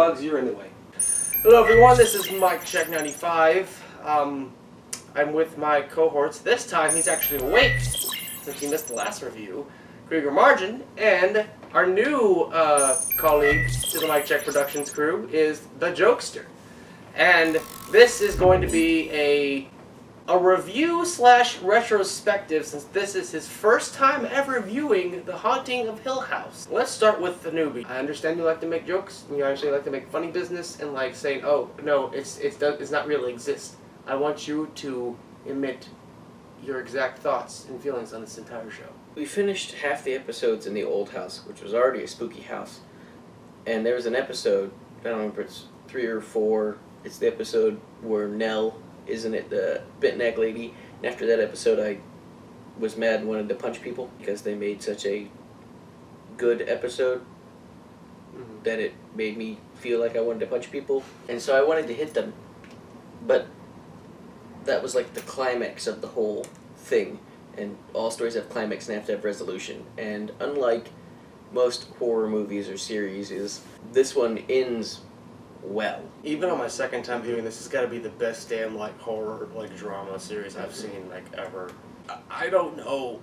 bugs, you're in the way. Hello everyone, this is MykeCheck'd 95. I'm with my cohorts. This time he's actually awake, since he missed the last review. Grigor Margin, and our new colleague to the MykeCheck'd Productions crew is the Jokester. And this is going to be a review slash retrospective, since this is his first time ever viewing The Haunting of Hill House. Let's start with the newbie. I understand you like to make jokes, you actually like to make funny business, and like saying, oh, no, it's not really exist. I want you to emit your exact thoughts and feelings on this entire show. We finished half the episodes in the old house, which was already a spooky house. And there was an episode, I don't remember if it's 3 or 4, it's the episode where Nell, isn't it, the bit neck lady? And after that episode I was mad and wanted to punch people because they made such a good episode that it made me feel like I wanted to punch people. And so I wanted to hit them. But that was like the climax of the whole thing. And all stories have climax and have to have resolution. And unlike most horror movies or series, this one ends well. Even on my second time viewing this, has got to be the best damn like horror like drama series I've seen like ever. I don't know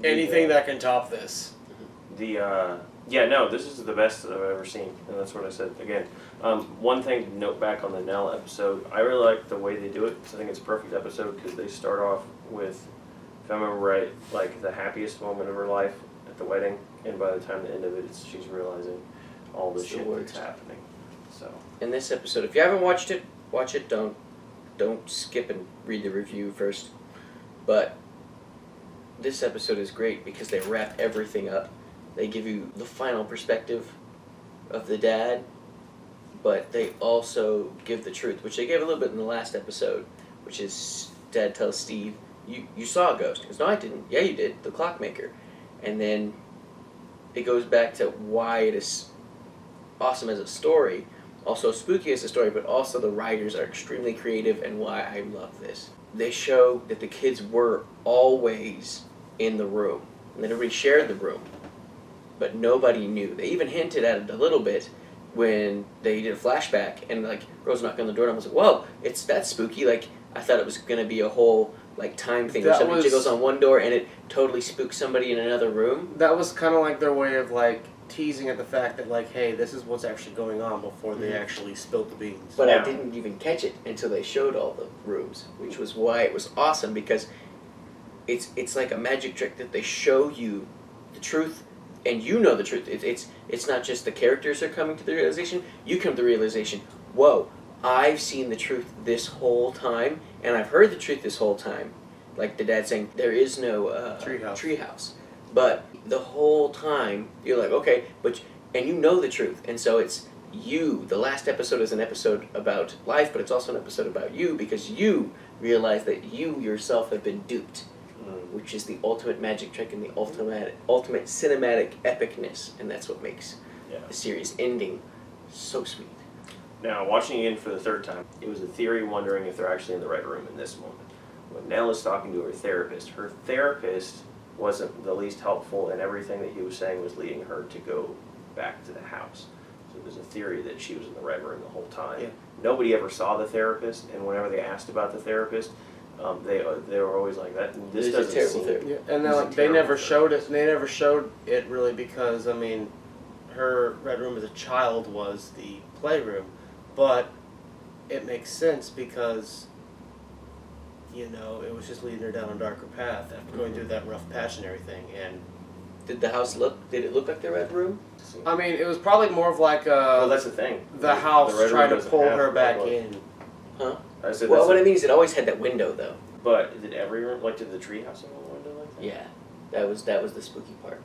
anything that can top this. This is the best that I've ever seen, and that's what I said again. One thing to note back on the Nell episode, I really like the way they do it. I think it's a perfect episode because they start off with, if I remember right, like the happiest moment of her life at the wedding, and by the time the end of it, she's realizing all the shit that's happening. So. In this episode, if you haven't watched it, watch it. Don't skip and read the review first. But this episode is great because they wrap everything up. They give you the final perspective of the dad, but they also give the truth, which they gave a little bit in the last episode, which is Dad tells Steve, you saw a ghost. He goes, no, I didn't. Yeah, you did. The clockmaker. And then it goes back to why it is awesome as a story, also spooky as a story, but also the writers are extremely creative and why I love this. They show that the kids were always in the room, and that everybody shared the room, but nobody knew. They even hinted at it a little bit when they did a flashback, and like Rose knocked on the door, and I was like, whoa, that's spooky. Like, I thought it was going to be a whole like time thing where somebody jiggles on one door and it totally spooks somebody in another room. That was kind of like their way of like teasing at the fact that like, hey, this is what's actually going on before they actually spilled the beans. But I didn't even catch it until they showed all the rooms, which was why it was awesome, because it's like a magic trick that they show you the truth, and you know the truth. It's not just the characters are coming to the realization. You come to the realization, whoa, I've seen the truth this whole time, and I've heard the truth this whole time. Like the dad saying, there is no treehouse. But the whole time, you're like, okay, and you know the truth. And so it's you. The last episode is an episode about life, but it's also an episode about you, because you realize that you yourself have been duped, which is the ultimate magic trick and the ultimate cinematic epicness. And that's what makes the series ending so sweet. Now, watching it again for the third time, it was a theory wondering if they're actually in the right room in this moment. When Nell is talking to her therapist wasn't the least helpful, and everything that he was saying was leading her to go back to the house. So there's a theory that she was in the red room the whole time. Yeah. Nobody ever saw the therapist, and whenever they asked about the therapist, they were always like, "That this doesn't seem." Yeah. And they never showed it. They never showed it really because I mean, her red room as a child was the playroom, but it makes sense because, you know, it was just leading her down a darker path after going through that rough patch and everything. And did it look like the red room? I mean, it was probably more of like well, that's the thing. The house trying to pull her back in. Huh? Well, what I mean is it always had that window, though. But did every room, like, did the treehouse have a window like that? Yeah, that was the spooky part.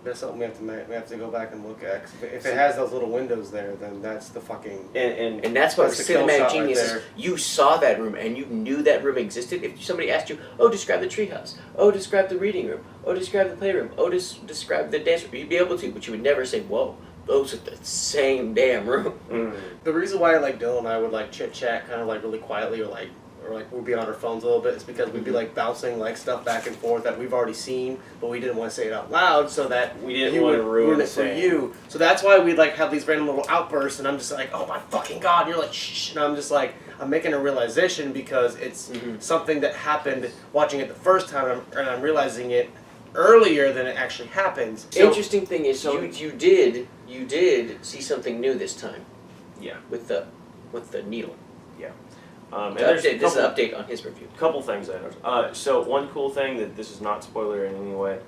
That's something we have to go back and look at. If it has those little windows there, then that's the fucking... And that's what cinematic genius is. You saw that room, and you knew that room existed. If somebody asked you, oh, describe the treehouse. Oh, describe the reading room. Oh, describe the playroom. Oh, describe the dance room. You'd be able to, but you would never say, whoa, those are the same damn room. The reason why like Dylan and I would like chit-chat kind of like really quietly or or like we'll be on our phones a little bit, it's because we'd be like bouncing like stuff back and forth that we've already seen, but we didn't want to say it out loud so that We didn't you want would to ruin it for you. So that's why we'd like have these random little outbursts, and I'm just like, oh my fucking god, and you're like, shh, and I'm just like, I'm making a realization because it's something that happened watching it the first time, and I'm realizing it earlier than it actually happens. So, Interesting thing is, you did see something new this time. Yeah. With the needle. And This is an update on his review. Couple things I noticed. So one cool thing that this is not spoiler in any way.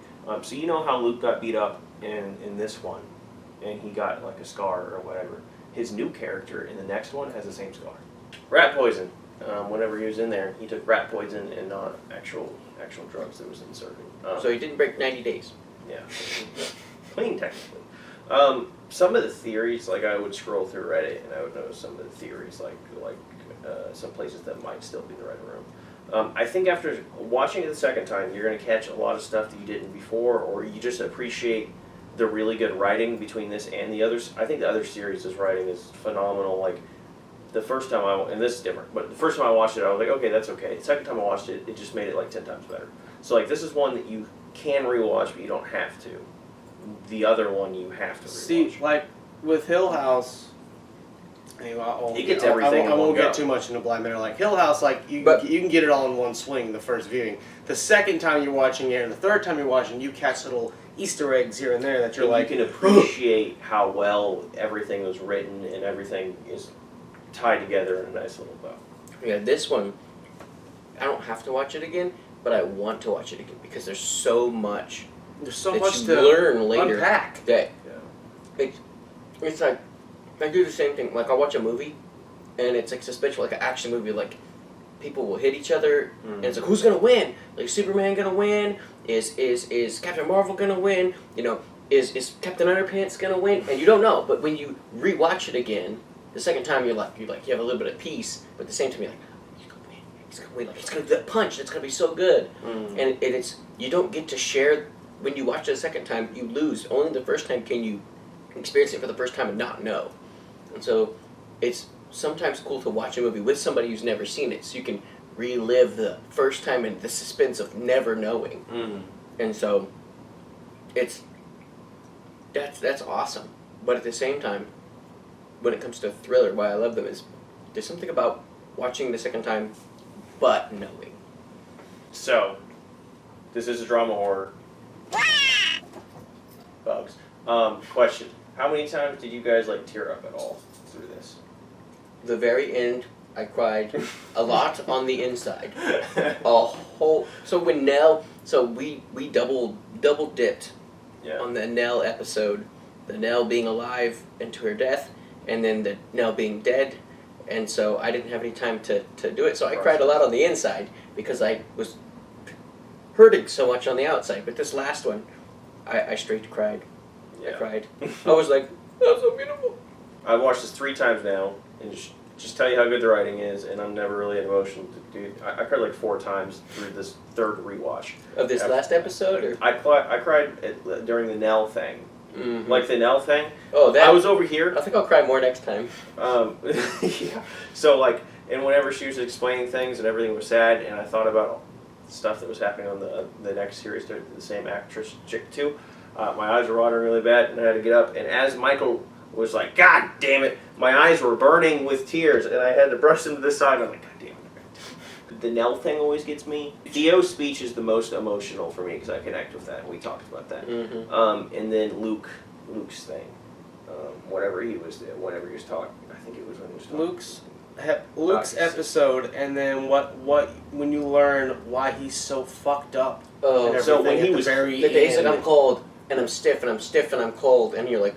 So you know how Luke got beat up in this one, and he got like a scar or whatever. His new character in the next one has the same scar. Rat poison. Whenever he was in there, he took rat poison and not actual drugs that was inserted. So he didn't break 90 days. Yeah. Clean technically. Some of the theories, like I would scroll through Reddit and I would notice some of the theories, like some places that might still be in the right room. I think after watching it the second time, you're going to catch a lot of stuff that you didn't before, or you just appreciate the really good writing between this and the others. I think the other series' writing is phenomenal. Like the first time and this is different, but the first time I watched it, I was like, okay, that's okay. The second time I watched it, it just made it like 10 times better. So like this is one that you can rewatch, but you don't have to. The other one you have to rewatch. see, like with Hill House. Anyway, It gets everything I in won't one get go. too much into Blind Manor. Like Hill House, like you can get it all in one swing the first viewing. The second time you're watching it, and the third time you're watching, you catch little Easter eggs here and there that you're And like, you can appreciate how well everything was written and everything is tied together in a nice little bow. Yeah, this one, I don't have to watch it again, but I want to watch it again because there's so much. There's so that much you to learn later unpack. that Yeah. it's like I do the same thing. Like I watch a movie, and it's like suspension, like an action movie. Like people will hit each other, and it's like who's gonna win? Like Superman gonna win? Is Captain Marvel gonna win? You know, is Captain Underpants gonna win? And you don't know. But when you rewatch it again, the second time you have a little bit of peace, but at the same time you're like, he's gonna win. He's gonna win. Like it's gonna do that punch. It's gonna be so good. And it's you don't get to share. When you watch it the second time, you lose. Only the first time can you experience it for the first time and not know. And so it's sometimes cool to watch a movie with somebody who's never seen it, so you can relive the first time and the suspense of never knowing. And so that's awesome. But at the same time, when it comes to thriller, why I love them is there's something about watching the second time but knowing. So, this is a drama horror. Bugs. Question. How many times did you guys like tear up at all through this? The very end, I cried a lot on the inside. A whole. So when Nell, we double dipped on the Nell episode, the Nell being alive and to her death, and then the Nell being dead, and so I didn't have any time to do it. So I cried a lot on the inside because I was hurting so much on the outside. But this last one, I straight cried. Yeah. I cried. I was like, that's so beautiful. I've watched this 3 times now, and just tell you how good the writing is, and I'm never really emotional to do. I cried like 4 times through this third rewatch. Of this last episode, or I cried during the Nell thing. Like the Nell thing. Oh, that I was over here. I think I'll cry more next time. Yeah. So like, and whenever she was explaining things and everything was sad, and I thought about stuff that was happening on the next series to the same actress chick too, my eyes were watering really bad, and I had to get up. And as Michael was like, "God damn it," my eyes were burning with tears, and I had to brush them to the side. I'm like, "God damn it." The Nell thing always gets me. Theo's speech is the most emotional for me because I connect with that. We talked about that. And then Luke's thing, whenever he was talking. I think it was when he was talking. Luke's episode, and then what when you learn why he's so fucked up. Oh, and so when everything he at was the very the days end. like I'm cold and I'm stiff and I'm stiff and I'm cold, and you're like,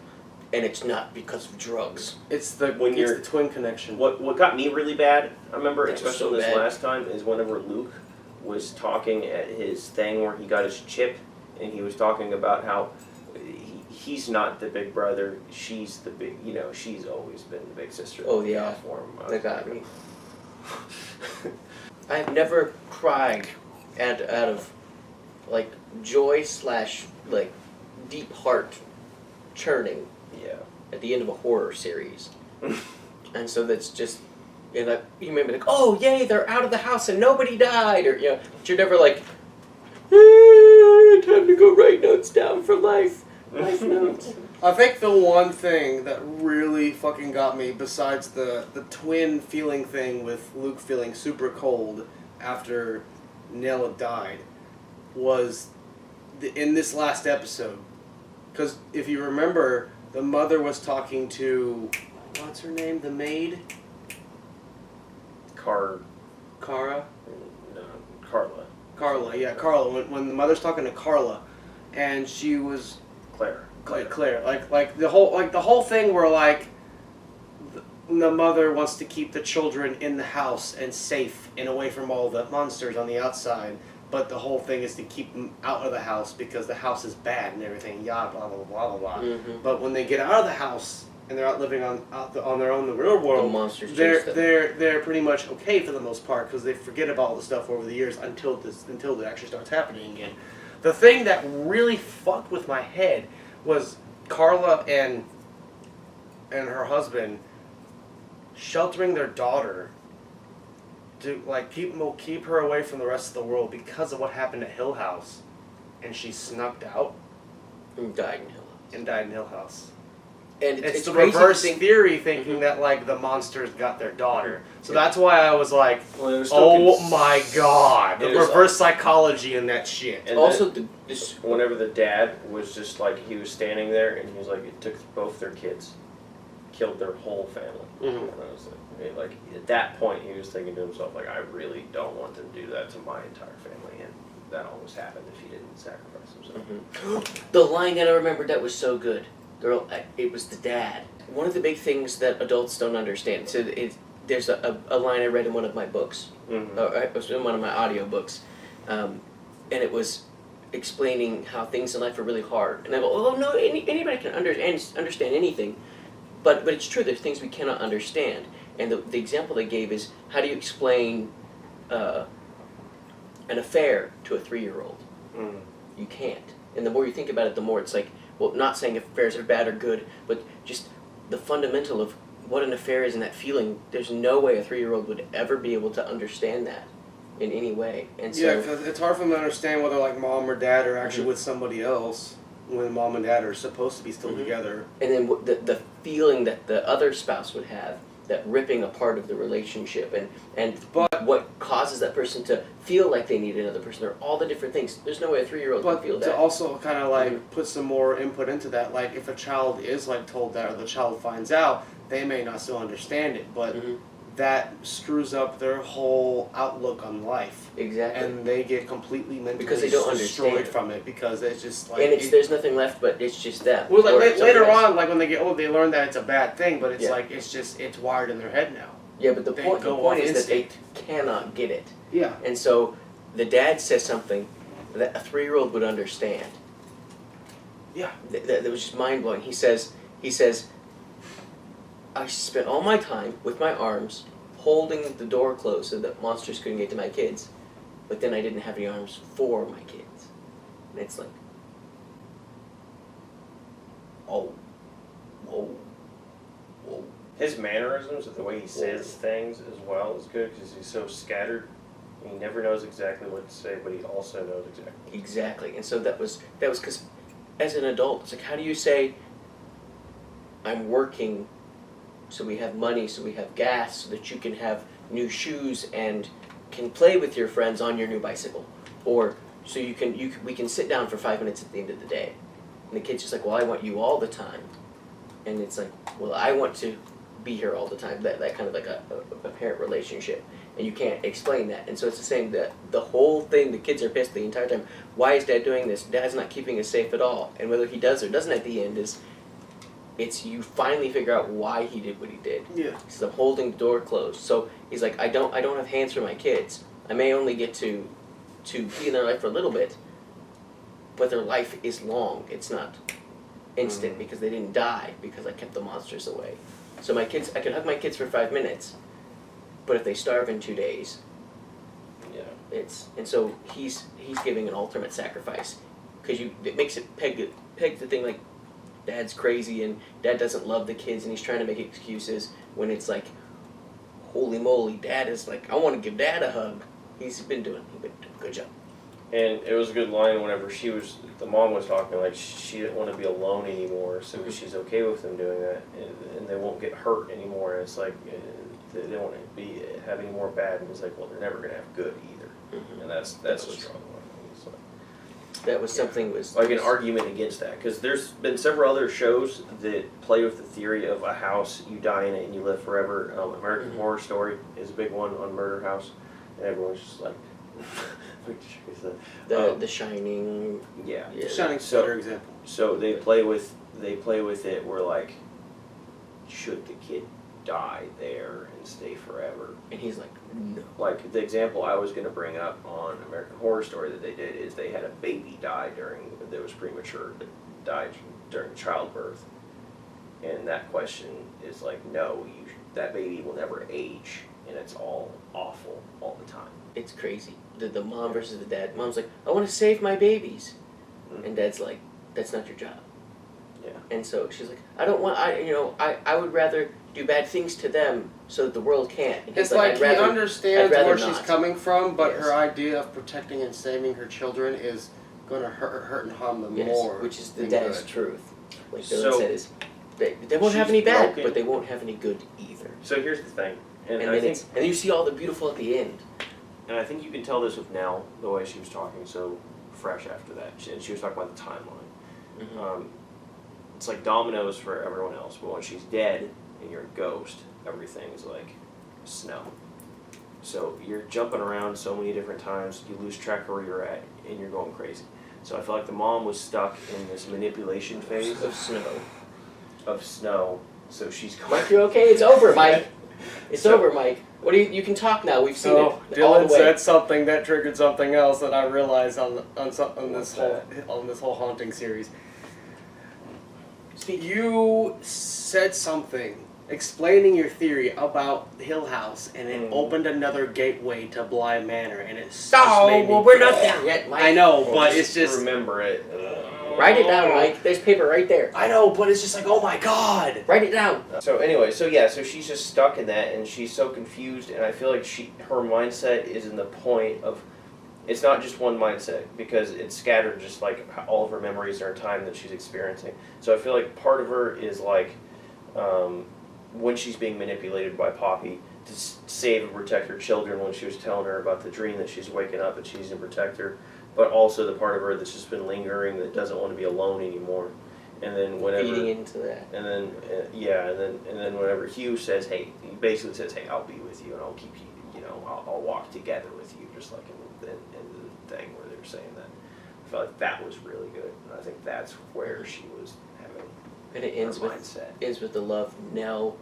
and it's not because of drugs. It's the when it's you're the twin connection. What got me really bad, I remember, That was especially so this bad. last time, is whenever Luke was talking at his thing where he got his chip, and he was talking about how he's not the big brother, she's the big, she's always been the big sister. Oh, yeah. For him. That got me. I've never cried out of like joy / like deep heart churning Yeah. at the end of a horror series. And so that's just And like you may be like, oh yay, they're out of the house and nobody died, or but you're never like, time to go write notes down for life notes. I think the one thing that really fucking got me, besides the twin feeling thing with Luke feeling super cold after Nella died, was in this last episode. Because if you remember, the mother was talking to, what's her name, the maid? Cara? No, Carla. Carla, yeah, Carla. When the mother's talking to Carla, and she was Claire. Like the whole thing where like the mother wants to keep the children in the house and safe and away from all the monsters on the outside, but the whole thing is to keep them out of the house because the house is bad and everything. Blah blah blah blah blah. Mm-hmm. But when they get out of the house and they're out living on their own in the real world, the monsters they're pretty much okay for the most part because they forget about all the stuff over the years until it actually starts happening again. The thing that really fucked with my head was Carla and her husband sheltering their daughter to like keep her away from the rest of the world because of what happened at Hill House, and she snuck out and died in Hill House. And it's the reverse theory thinking that like the monsters got their daughter. So that's why I was like, oh my god, the reverse psychology in that shit. And also, whenever the dad was just like, he was standing there and he was like, it took both their kids, killed their whole family. Mm-hmm. And I was like at that point he was thinking to himself like, I really don't want to do that to my entire family, and that almost happened if he didn't sacrifice himself. Mm-hmm. The line that I remembered that was so good. It was the dad. One of the big things that adults don't understand. So there's a line I read in one of my books. Mm-hmm. It was in one of my audio books, and it was explaining how things in life are really hard. And I go, oh no, anybody can understand anything, but it's true. There's things we cannot understand. And the example they gave is, how do you explain an affair to a 3-year-old? Mm. You can't. And the more you think about it, the more it's like, well, not saying affairs are bad or good, but just the fundamental of what an affair is and that feeling. There's no way a 3-year-old would ever be able to understand that in any way. And so, yeah, because it's hard for them to understand whether like mom or dad are actually with somebody else when mom and dad are supposed to be still together. And then the feeling that the other spouse would have, that ripping apart of the relationship, and what causes that person to feel like they need another person, or all the different things. There's no way a 3-year-old can feel that. But to also kind of like put some more input into that, like if a child is like told that, or the child finds out, they may not still understand it, but that screws up their whole outlook on life. Exactly. And they get completely mentally because they don't destroyed understand from it, because it's just like... And there's nothing left but it's just them. Well, like later on, like when they get old, they learn that it's a bad thing, but it's like, it's wired in their head now. Yeah, but the point is that they cannot get it. Yeah. And so the dad says something that a 3-year-old would understand. Yeah. That was just mind-blowing. He says, I spent all my time with my arms holding the door closed so that monsters couldn't get to my kids, but then I didn't have any arms for my kids. And it's like, oh, whoa, whoa. His mannerisms, the way he says things as well, is good because he's so scattered. He never knows exactly what to say, but he also knows exactly. Exactly, and so that was because as an adult, it's like, how do you say, I'm working so we have money, so we have gas, so that you can have new shoes and can play with your friends on your new bicycle, or so we can sit down for 5 minutes at the end of the day. And the kid's just like, well, I want you all the time. And it's like, well, I want to be here all the time. That kind of like a parent relationship. And you can't explain that. And so it's the same, that the whole thing, the kids are pissed the entire time. Why is Dad doing this? Dad's not keeping us safe at all. And whether he does or doesn't at the end it's you finally figure out why he did what he did. Yeah. He says, I'm holding the door closed. So he's like, I don't have hands for my kids. I may only get to be in their life for a little bit, but their life is long. It's not instant because they didn't die because I kept the monsters away. So I can hug my kids for 5 minutes, but if they starve in 2 days, and so he's giving an ultimate sacrifice, because it makes it peg the thing like Dad's crazy and Dad doesn't love the kids and he's trying to make excuses, when it's like, holy moly, Dad is like, I want to give Dad a hug. He's been doing a good job. And it was a good line whenever the mom was talking, like, she didn't want to be alone anymore, so she's okay with them doing that, and they won't get hurt anymore. And it's like, they don't want to have any more bad, and it's like, well, they're never going to have good either. And that's a strong one. That was something was like an argument against that, because there's been several other shows that play with the theory of a house, you die in it and you live forever. American Horror Story is a big one on Murder House, and everyone's just like, the Shining. Yeah, Shining's a better example. So they play with it where, like, should the kid die there and stay forever? And he's like, no. Like, the example I was going to bring up on American Horror Story that they did is they had a baby die that was premature, that died during childbirth. And that question is like, no, that baby will never age, and it's all awful all the time. It's crazy. The mom versus the dad. Mom's like, I want to save my babies. Mm-hmm. And Dad's like, that's not your job. Yeah. And so she's like, I would rather do bad things to them so that the world can't. And It's he's like I'd rather, he understands I'd rather where she's not. coming from, but Yes. her idea of protecting and saving her children is going to hurt and harm them Yes, more. which is the than dad's good. truth. Like So, Dylan said, is they won't have she's any bad, broken. but they won't have any good either. So here's the thing, And I think, then you see all the beautiful at the end. and I think you can tell this with Nell, the way she was talking so fresh after that, and she was talking about the timeline. Mm-hmm. It's like dominoes for everyone else, but when she's dead and you're a ghost, everything's like snow. So you're jumping around so many different times, you lose track of where you're at, and you're going crazy. So I feel like the mom was stuck in this manipulation phase Of snow. So she's going. Mike, you're okay? It's over, Mike. It's over, Mike. What do you can talk now. We've seen So it all Dylan the way. said something that triggered something else that I realized on this whole haunting series. You said something explaining your theory about Hill House, and it opened another gateway to Bly Manor, and it's we're not there yet, Mike. I know, but it's just remember it. Write it down, Mike. There's paper right there. I know, but it's just like, oh my god. Write it down. So anyway, so she's just stuck in that, and she's so confused, and I feel like her mindset is in the point of, it's not just one mindset, because it's scattered just like all of her memories during time that she's experiencing. So I feel like part of her is like, when she's being manipulated by Poppy to save and protect her children, when she was telling her about the dream that she's waking up and she's to protect her, but also the part of her that's just been lingering, that doesn't want to be alone anymore. And then whenever Feeding into that. and then and then whenever Hugh says, hey, he basically says, hey, I'll be with you and I'll keep you, I'll walk together with you, just like in the thing where they were saying that. I felt like that was really good, and I think that's where she was having And it ends her with mindset. the love. Nell.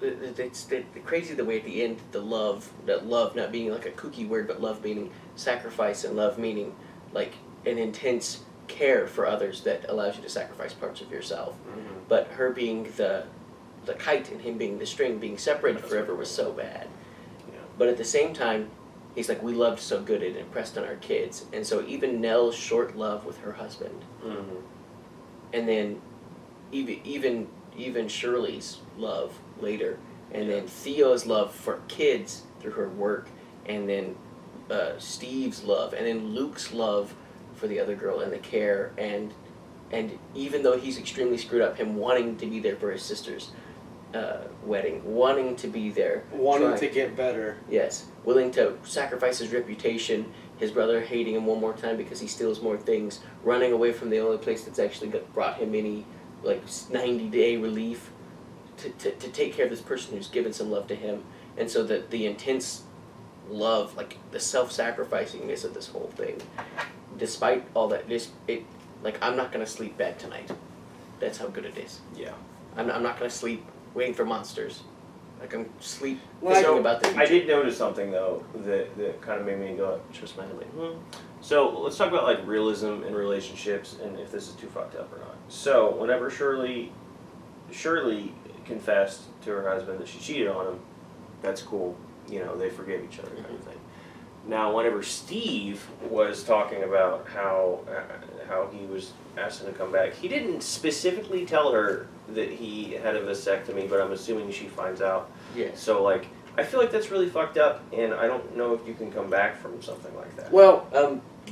It's the crazy the way at the end that love not being like a kooky word, but love meaning sacrifice, and love meaning like an intense care for others that allows you to sacrifice parts of yourself. Mm-hmm. But her being the kite and him being the string, being separated forever was so bad. Yeah. But at the same time, he's like, we loved so good it impressed on our kids. And so even Nell's short love with her husband, Mm-hmm. and then even Shirley's love later, and then Theo's love for kids through her work, and then Steve's love, and then Luke's love for the other girl and the care, and even though he's extremely screwed up, him wanting to be there for his sister's wedding, wanting to be there, wanting to get better. Yes, willing to sacrifice his reputation, his brother hating him one more time because he steals more things, running away from the only place that's actually brought him any 90-day relief, to take care of this person who's given some love to him. And so the intense love, like the self-sacrificingness of this whole thing, despite all that, I'm not going to sleep bad tonight. That's how good it is. Yeah. I'm not going to sleep waiting for monsters. I'm sleep Well, thinking So, about the future. I did notice something though that kind of made me go twist my head like, So let's talk about like realism in relationships and if this is too fucked up or not. So whenever Shirley confessed to her husband that she cheated on him, that's cool. They forgive each other kind of thing. Now whenever Steve was talking about how he was asking to come back, he didn't specifically tell her that he had a vasectomy, but I'm assuming she finds out. Yes. So I feel like that's really fucked up, and I don't know if you can come back from something like that. Well,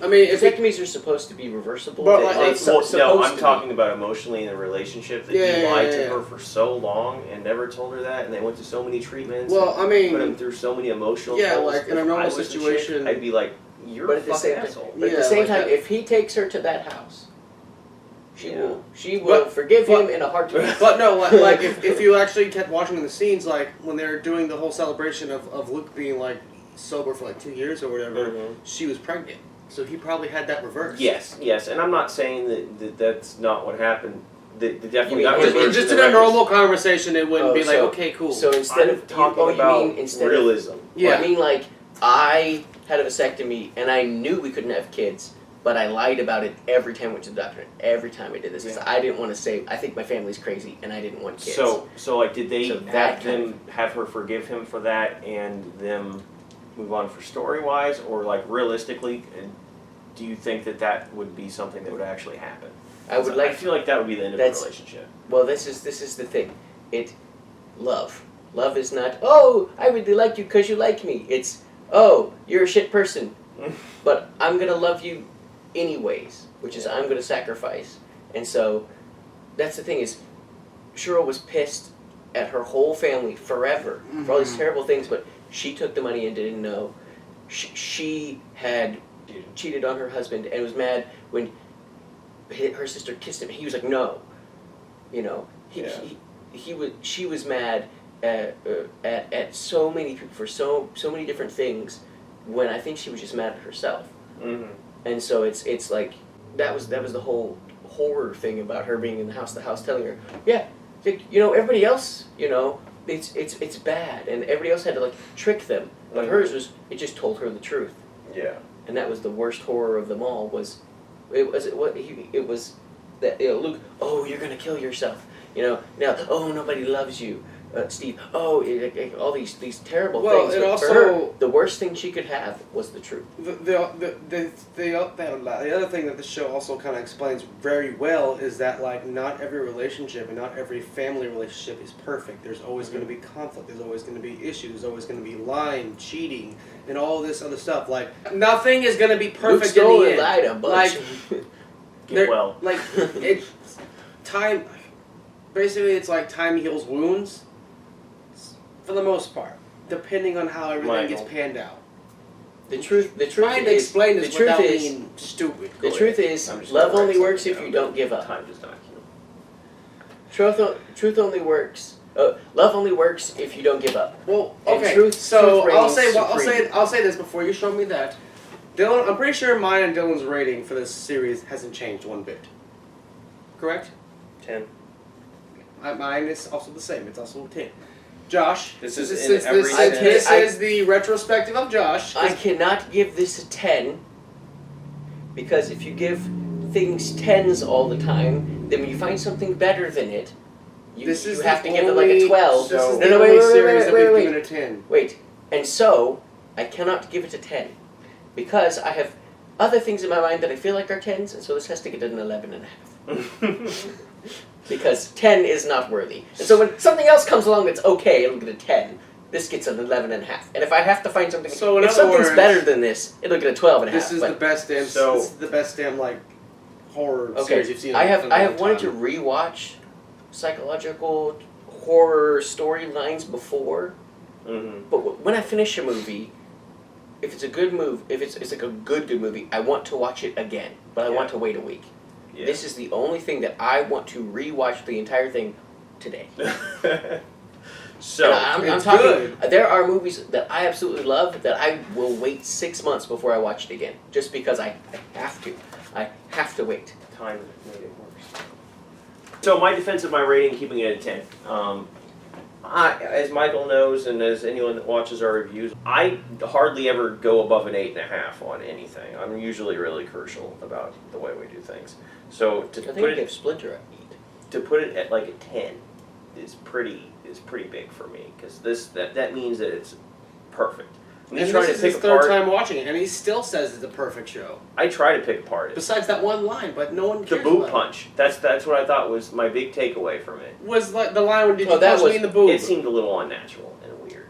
I mean, if it, vasectomies are supposed to be reversible. But, No, I'm talking about emotionally in a relationship that you lied to yeah. her for so long and never told her that, and they went to so many treatments. well, I mean, put them through so many emotional. yeah, tolls. like in a If normal I was the chick, situation, I'd be like, "You're But a at the fucking same asshole." But at the Yeah, same like time, that. if he takes her to that house, she Yeah. will forgive but- him in a heartbeat. but no, like if you actually kept watching the scenes, like when they were doing the whole celebration of Luke being like sober for like 2 years or whatever, Mhm. she was pregnant, so he probably had that reversed. Yes, and I'm not saying that that's not what happened. They definitely mean got just- reversed. Just in in the a records. normal conversation, it wouldn't Oh, be like, so- okay, cool. So instead I'm of talking you about mean instead of realism. Yeah. I mean, like, I had a vasectomy and I knew we couldn't have kids, but I lied about it every time I went to the doctor. Every time I did this, 'cause Yeah. I didn't want to say, I think my family's crazy and I didn't want kids. So like, did they So that have her forgive him for that and them move on for story wise, or like realistically, do you think that would be something that would actually happen? I would I like, feel like that would be the end of the that's- relationship. well, this is the thing. Love. Love is not, oh, I really like you because you like me. It's, oh, you're a shit person, but I'm going to love you anyways, which is I'm going to sacrifice. And so that's the thing is, Cheryl was pissed at her whole family forever for all these terrible things, but she took the money and didn't know. She had cheated on her husband and was mad when her sister kissed him. He was like, no. You know, she was mad at so many people for so many different things when I think she was just mad at herself. Mm-hmm. And so it's like that was the whole horror thing about her being in the house telling her, yeah, you know, everybody else, you know, it's bad, and everybody else had to like trick them, but hers was, it just told her the truth. Yeah. And that was the worst horror of them all. It was that, you know, Luke, oh, you're gonna kill yourself, you know, now, oh, nobody loves you, Steve, oh, all these terrible things. It But also, for her, the worst thing she could have was the truth. the other thing that the show also kind of explains very well is that like not every relationship and not every family relationship is perfect. There's always going to be conflict. There's always going to be issues. There's always going to be lying, cheating, and all this other stuff. Like nothing is going to be perfect Luke in stole the and end. lied a bunch. Get well. Like it's time. Basically, it's like time heals wounds. For the most part, depending on how everything gets panned out. The truth Trying to explain this the truth without is, being stupid. the truth is, I'm just love gonna only write works something if you down. don't give up. Time does not heal. Truth only works. Love only works if you don't give up. Well, And okay. truth So reigns supreme. I'll say this before you show me that. Dylan, I'm pretty sure mine and Dylan's rating for this series hasn't changed one bit. Correct? 10. Mine is also the same. It's also 10. Josh, This is this in every this sentence. is the retrospective of Josh. I cannot give this a 10 because if you give things 10s all the time, then when you find something better than it, you have to give it like a 12. This is No, the no, only wait, series that we've wait. given a 10. Wait, and so I cannot give it a 10 because I have other things in my mind that I feel like are 10s, and so this has to get an 11 and a half. Because 10 is not worthy. And so when something else comes along that's okay, it'll get a 10. This gets an 11 and a half. And if I have to find something, So in if other something's words, better than this, it'll get a 12 and a half. This is the best damn. So- this is the best damn like horror Okay, series you've seen. I in a have long wanted to time. rewatch psychological horror storylines before, Mm-hmm. but when I finish a movie, if it's a good movie, if it's like a good movie, I want to watch it again, but I want to wait a week. Yeah. This is the only thing that I want to rewatch the entire thing today. So, And I'm it's talking. good. There are movies that I absolutely love that I will wait 6 months before I watch it again, just because I have to. I have to wait. time made it worse. So my defense of my rating, keeping it at 10. As Michael knows, and as anyone that watches our reviews, I hardly ever go above an 8.5 on anything. I'm usually really crucial about the way we do things. So I to think put we it give Splinter at 8. to put it at like a 10 is pretty big for me, because that means that it's perfect. I'm And just trying this to is pick his third apart. time watching it, and he still says it's a perfect show. I try to pick apart it. Besides that one line, but no one The cares boob about it. punch. That's what I thought was my big takeaway from it. Was like the line when did Oh, you that punch was- me in the boob? It seemed a little unnatural and weird.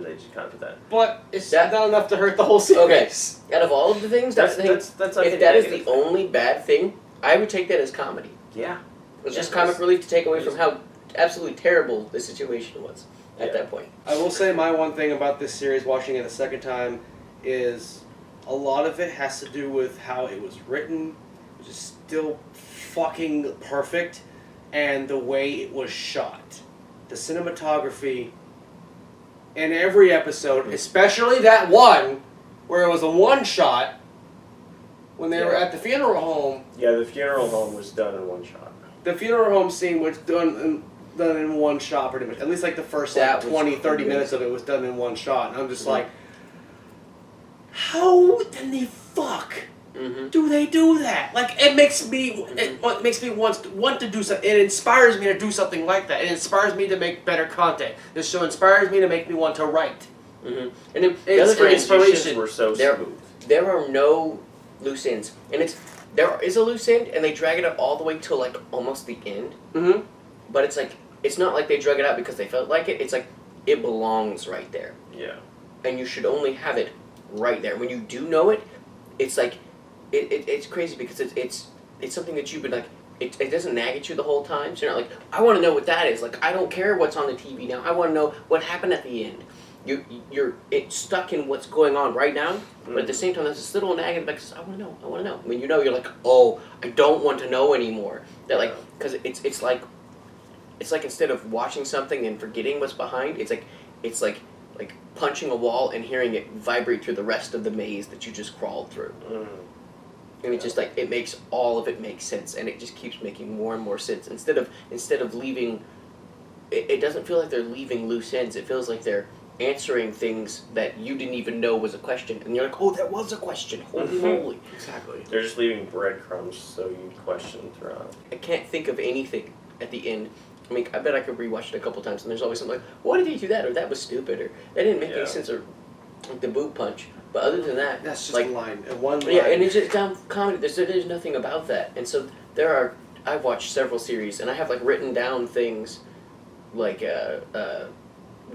that they just kind of put that. But it's not enough to hurt the whole series. Okay. Out of all of the things, That's like if that is the only bad thing, I would take that as comedy. Yeah. It's just comic relief to take away from how absolutely terrible the situation was at that point. I will say my one thing about this series, watching it a second time, is a lot of it has to do with how it was written, which is still fucking perfect, and the way it was shot. The cinematography in every episode, especially that one where it was a one shot when they were at the funeral home. Yeah, the funeral home was done in one shot. The funeral home scene was done in one shot pretty much. At least like the first 20, 30 minutes of it was done in one shot. And I'm just like, how in the fuck do they do that? Like, it makes me want to do something. It inspires me to do something like that. It inspires me to make better content. This show inspires me to make me want to write. And then the other thing, inspirations were so smooth. There are no loose ends, and there is a loose end, and they drag it up all the way till like almost the end. But it's not like they drug it out because they felt like it. It's like it belongs right there. Yeah. And you should only have it right there. When you do know it, it's like it's crazy because it's something that you've been like. It doesn't nag at you the whole time. So you're not like, I want to know what that is. Like, I don't care what's on the TV now. I want to know what happened at the end. It's stuck in what's going on right now, but at the same time, there's this little nagging back. I want to know. I want to know. When you know, you're like, oh, I don't want to know anymore. That like, because it's like instead of watching something and forgetting what's behind, it's like punching a wall and hearing it vibrate through the rest of the maze that you just crawled through. And it's just like it makes all of it make sense, and it just keeps making more and more sense. Instead of leaving, it doesn't feel like they're leaving loose ends. It feels like they're answering things that you didn't even know was a question, and you're like, oh, that was a question. Holy moly! Exactly. They're just leaving breadcrumbs so you question throughout. I can't think of anything at the end. I mean, I bet I could rewatch it a couple times, and there's always something like, why did he do that, or that was stupid, or that didn't make any sense, or like the boot punch. But other than that, that's just like, a line, one line. Yeah, and it's just down comedy. There's nothing about that, and so I've watched several series, and I have like written down things, like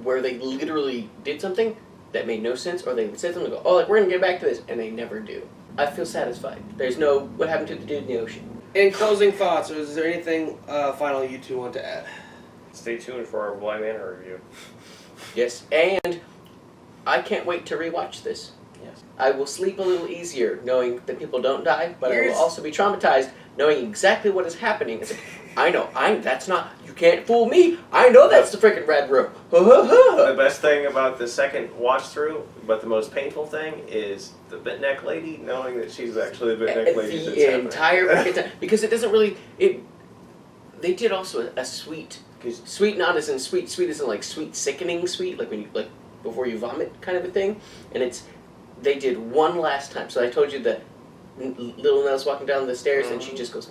where they literally did something that made no sense, or they would say something and go, oh, like we're gonna get back to this, and they never do. I feel satisfied. There's no what happened to the dude in the ocean. In closing thoughts, is there anything final you two want to add? Stay tuned for our Bly Manor review. Yes, and I can't wait to rewatch this. Yes. I will sleep a little easier knowing that people don't die, but I will also be traumatized knowing exactly what is happening. It's like, I know, that's not, you can't fool me. I know that's the freaking red room. The best thing about the second watch through, but the most painful thing, is the bit neck lady knowing that she's actually the bit neck lady. The entire time, because it doesn't really, they did also a sweet, not as in sweet as in like sweet sickening sweet, like when you, like before you vomit kind of a thing, and they did one last time. So I told you that little Nell's walking down the stairs and she just goes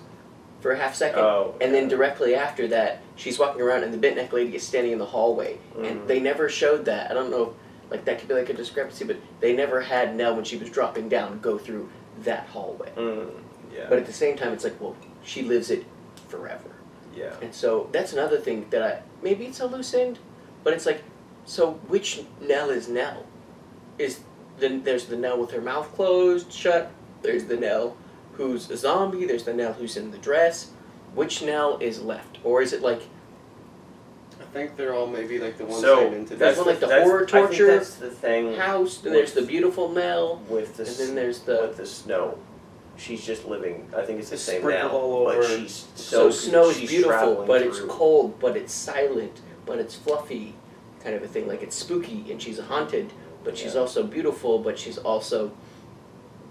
for a half second, and then directly after that she's walking around and the bent neck lady is standing in the hallway, and they never showed that. I don't know, like that could be like a discrepancy, but they never had Nell when she was dropping down go through that hallway. But at the same time, it's like, well, she lives it forever. Yeah. And so that's another thing that maybe it's a loose end, but it's like, so which Nell is Nell? There's the Nell with her mouth closed shut. There's the Nell who's a zombie. There's the Nell who's in the dress. Which Nell is left? Or is it like... I think they're all maybe like the ones into there's one like the horror torture I think that's the thing house, and there's the beautiful Nell, with the, and then there's the... with the snow. She's just living, I think it's the same sprinkled Nell, all over. but she's So snow is she's beautiful, but it's through. cold, but it's silent, but it's fluffy, kind of a thing. Like it's spooky, and she's haunted, but she's also beautiful, but she's also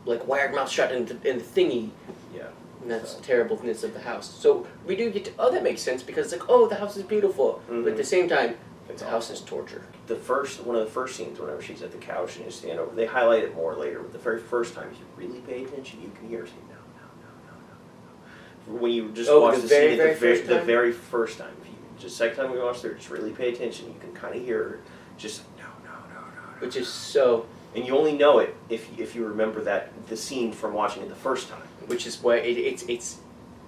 like wired mouth shut in the thingy. Yeah. And that's the terribleness of the house. So we do get to, oh, that makes sense, because it's like, oh, the house is beautiful, but at the same time, the house is torture. One of the first scenes, whenever she's at the couch and you stand over, they highlight it more later, but the very first time, if you really pay attention, you can hear her say, no, no, no, no, no. When you just watch the scene the very first time, if you just second time we watch there, just really pay attention, you can kind of hear her just no, no, no, no, no. Which is so... And you only know it if you remember the scene from watching it the first time. Which is why it's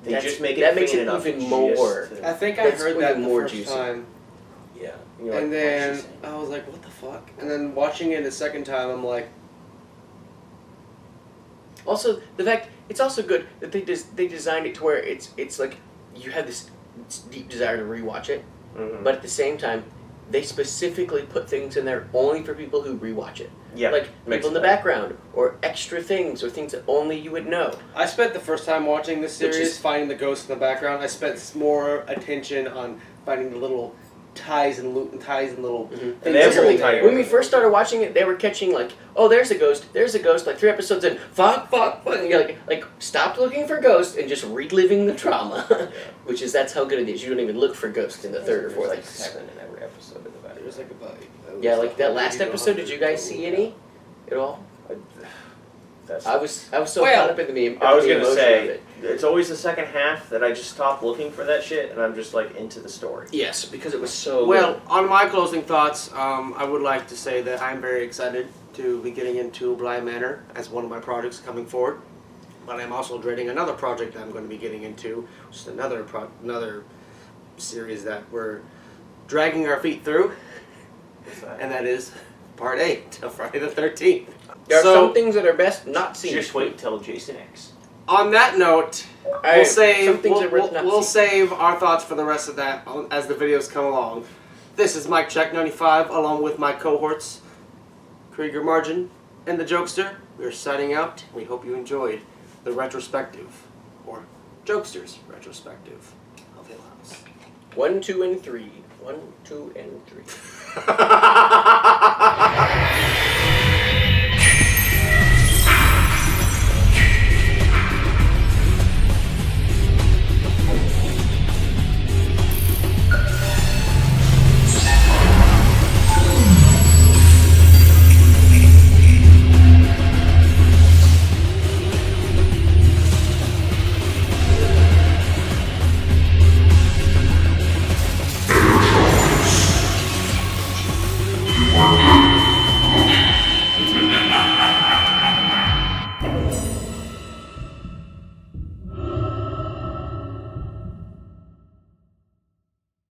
they just make it that makes it enough even more. I think I heard that the more first juicy. time. Yeah. And, you're like, And "What's then she saying?" I was like, what the fuck? And then watching it a second time, I'm like, Also, the fact it's also good that they designed it to where it's like you have this deep desire to rewatch it, Mhm. but at the same time, they specifically put things in there only for people who rewatch it. Yeah, Like makes people in the sense. background or extra things or things that only you would know. I spent the first time watching this Which series is- finding the ghosts in the background. I spent more attention on finding the little ties and little Mm-hmm. things. And they have that are little in tiny there. When we first started watching it, they were catching like, oh, there's a ghost, like 3 episodes in, fuck, and you're like stop looking for ghosts and just reliving the trauma, that's how good it is. You don't even look for ghosts in the third or fourth. Like 7 in every episode of the background. There's like a bite. Yeah, like that last episode. Did you guys see any at all? That's I was so Well, caught up in the meme. I was the gonna emotion say, of it. it's always the second half that I just stop looking for that shit, and I'm just like into the story. Yes, because it was so. Well, on my closing thoughts, I would like to say that I'm very excited to be getting into Bly Manor as one of my projects coming forward. But I'm also dreading another project that I'm going to be getting into, which is another series that we're dragging our feet through, What's that? and that is Part 8 of Friday the 13th. There are So- some things that are best not seen. Just wait till Jason X. On that note, I- we'll some save things are worth not we'll seeing. save our thoughts for the rest of that as the videos come along. This is MykeCheck'd 95 along with my cohorts, Krieger Margin and the Jokester. We're signing out. We hope you enjoyed the retrospective, or Jokester's retrospective of Hill House. 1, 2, and 3. 1, 2, and 3.